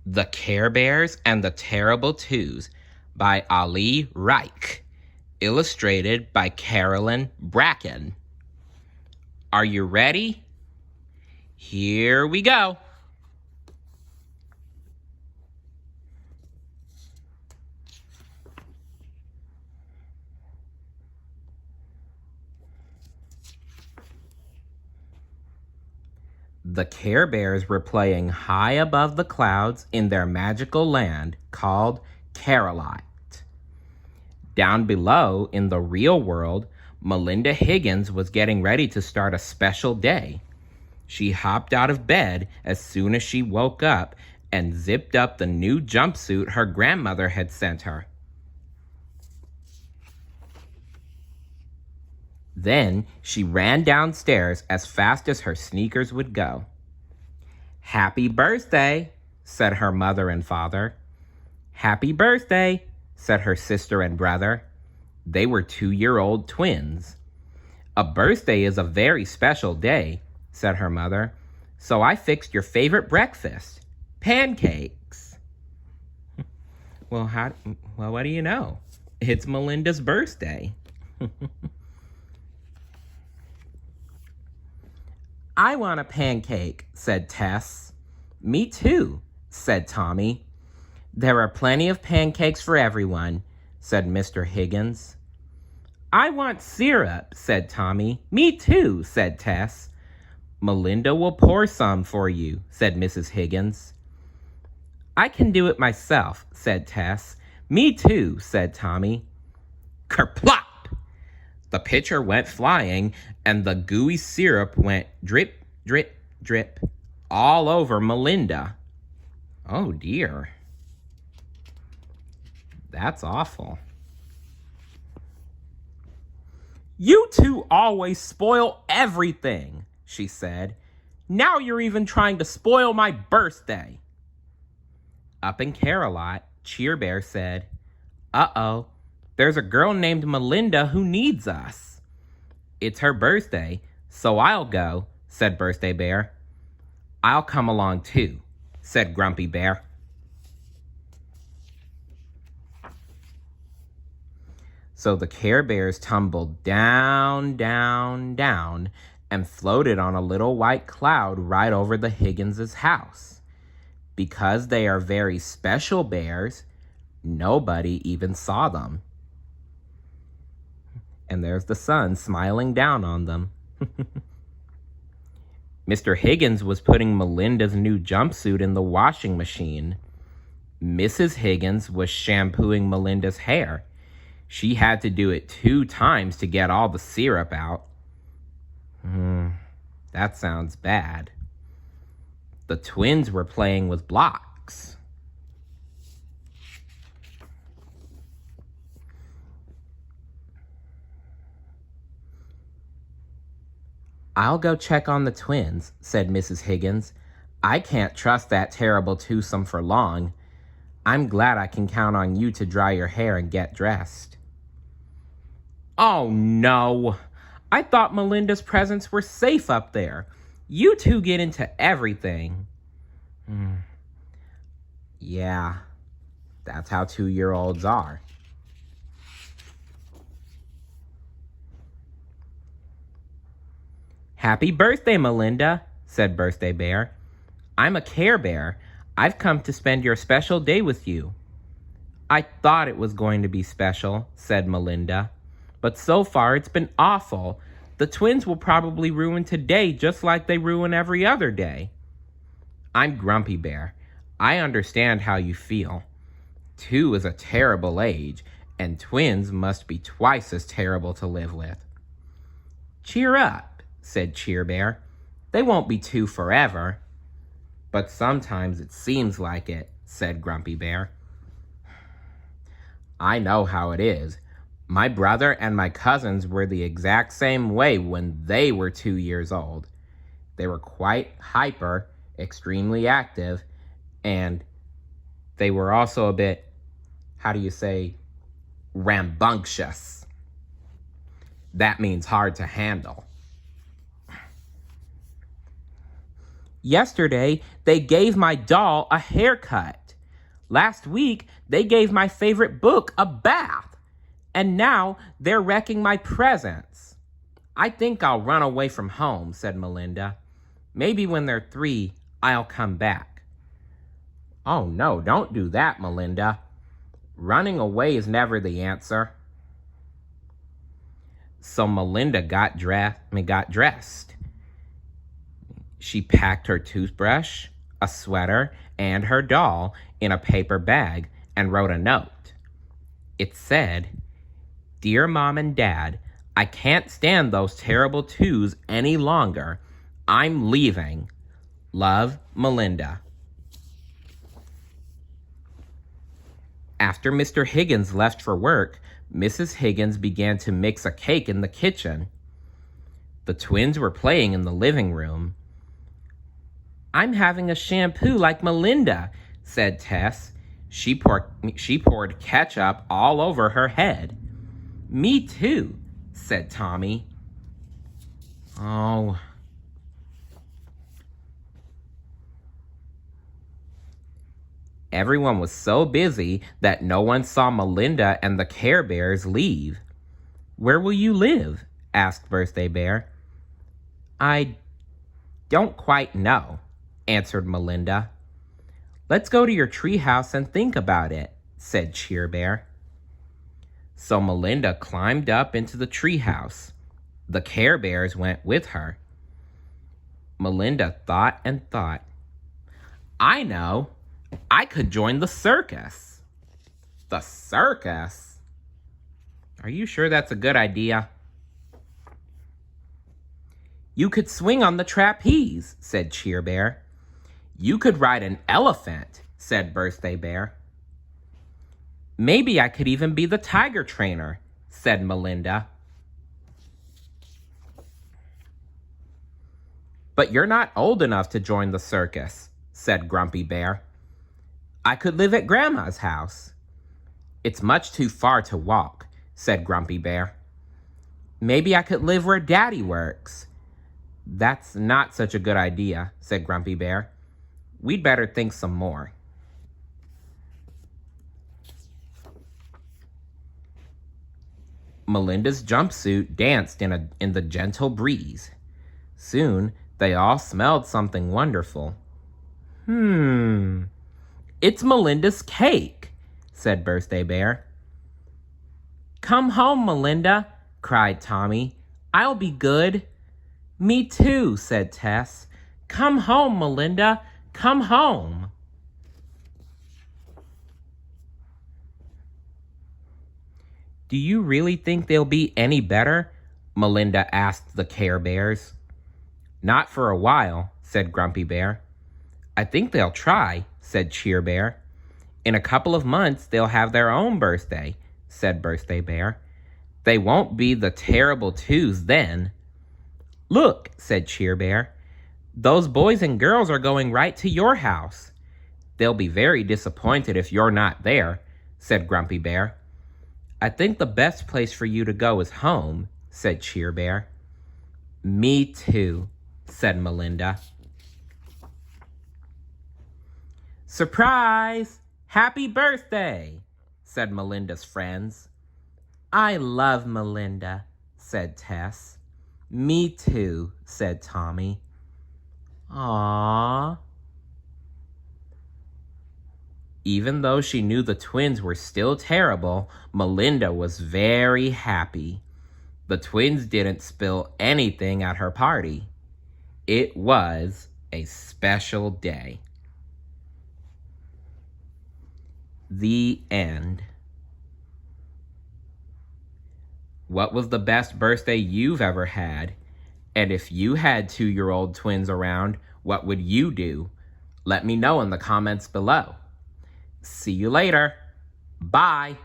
The Care Bears and the Terrible Twos by Ali Reich, illustrated by Carolyn Bracken. Are you ready? Here we go. The Care Bears were playing high above the clouds in their magical land called Caroline. Down below, in the real world, Melinda Higgins was getting ready to start a special day. She hopped out of bed as soon as she woke up and zipped up the new jumpsuit her grandmother had sent her. Then she ran downstairs as fast as her sneakers would go. "Happy birthday," said her mother and father. "Happy birthday," said her sister and brother. They were 2-year-old twins. "A birthday is a very special day," said her mother. "So I fixed your favorite breakfast, pancakes." Well, what do you know? It's Melinda's birthday. "I want a pancake," said Tess. "Me too," said Tommy. "There are plenty of pancakes for everyone," said Mr. Higgins. "I want syrup," said Tommy. "Me too," said Tess. "Melinda will pour some for you," said Mrs. Higgins. "I can do it myself," said Tess. "Me too," said Tommy. Kerplop! The pitcher went flying, and the gooey syrup went drip, drip, drip, all over Melinda. Oh dear. That's awful. "You two always spoil everything," she said. "Now you're even trying to spoil my birthday." Up in Caroline, Cheer Bear said, "Uh-oh, there's a girl named Melinda who needs us." "It's her birthday, so I'll go," said Birthday Bear. "I'll come along too," said Grumpy Bear. So the Care Bears tumbled down, down, down, and floated on a little white cloud right over the Higgins' house. Because they are very special bears, nobody even saw them. And there's the sun smiling down on them. Mr. Higgins was putting Melinda's new jumpsuit in the washing machine. Mrs. Higgins was shampooing Melinda's hair. She had to do it 2 times to get all the syrup out. That sounds bad. The twins were playing with blocks. "I'll go check on the twins," said Mrs. Higgins. "I can't trust that terrible twosome for long. I'm glad I can count on you to dry your hair and get dressed." "Oh, no. I thought Melinda's presents were safe up there. You two get into everything." Yeah, that's how 2-year-olds are. "Happy birthday, Melinda," said Birthday Bear. "I'm a Care Bear. I've come to spend your special day with you." "I thought it was going to be special," said Melinda. "But so far it's been awful. The twins will probably ruin today just like they ruin every other day." "I'm Grumpy Bear. I understand how you feel. 2 is a terrible age, and twins must be twice as terrible to live with." "Cheer up," said Cheer Bear. "They won't be 2 forever." "But sometimes it seems like it," said Grumpy Bear. "I know how it is. My brother and my cousins were the exact same way when they were 2 years old. They were quite hyper, extremely active, and they were also a bit, rambunctious. That means hard to handle." Yesterday, they gave my doll a haircut. Last week, they gave my favorite book a bath. And now they're wrecking my presents. I think I'll run away from home, said Melinda. Maybe when they're 3, I'll come back. Oh no, don't do that, Melinda. Running away is never the answer. So Melinda got dressed. She packed her toothbrush, a sweater, and her doll in a paper bag and wrote a note. It said, "Dear Mom and Dad, I can't stand those terrible twos any longer. I'm leaving. Love, Melinda." After Mr. Higgins left for work, Mrs. Higgins began to mix a cake in the kitchen. The twins were playing in the living room. "I'm having a shampoo like Melinda," said Tess. She poured ketchup all over her head. "Me too," said Tommy. Oh. Everyone was so busy that no one saw Melinda and the Care Bears leave. "Where will you live?" asked Birthday Bear. "I don't quite know," answered Melinda. "Let's go to your treehouse and think about it," said Cheer Bear. So Melinda climbed up into the treehouse. The Care Bears went with her. Melinda thought and thought. "I know. I could join the circus." "The circus? Are you sure that's a good idea?" "You could swing on the trapeze," said Cheer Bear. "You could ride an elephant," said Birthday Bear. "Maybe I could even be the tiger trainer," said Melinda. "But you're not old enough to join the circus," said Grumpy Bear. "I could live at Grandma's house." "It's much too far to walk," said Grumpy Bear. "Maybe I could live where Daddy works." "That's not such a good idea," said Grumpy Bear. "We'd better think some more." Melinda's jumpsuit danced in the gentle breeze. Soon, they all smelled something wonderful. "It's Melinda's cake," said Birthday Bear. "Come home, Melinda," cried Tommy. "I'll be good." "Me too," said Tess. "Come home, Melinda. Come home." "Do you really think they'll be any better?" Melinda asked the Care Bears. "Not for a while," said Grumpy Bear. "I think they'll try," said Cheer Bear. "In a couple of months, they'll have their own birthday," said Birthday Bear. "They won't be the terrible twos then." "Look," said Cheer Bear. "Those boys and girls are going right to your house." "They'll be very disappointed if you're not there," said Grumpy Bear. "I think the best place for you to go is home," said Cheer Bear. "Me too," said Melinda. "Surprise! Happy birthday!" said Melinda's friends. "I love Melinda," said Tess. "Me too," said Tommy. Aww. Even though she knew the twins were still terrible, Melinda was very happy. The twins didn't spill anything at her party. It was a special day. The end. What was the best birthday you've ever had? And if you had 2-year-old twins around, what would you do? Let me know in the comments below. See you later. Bye.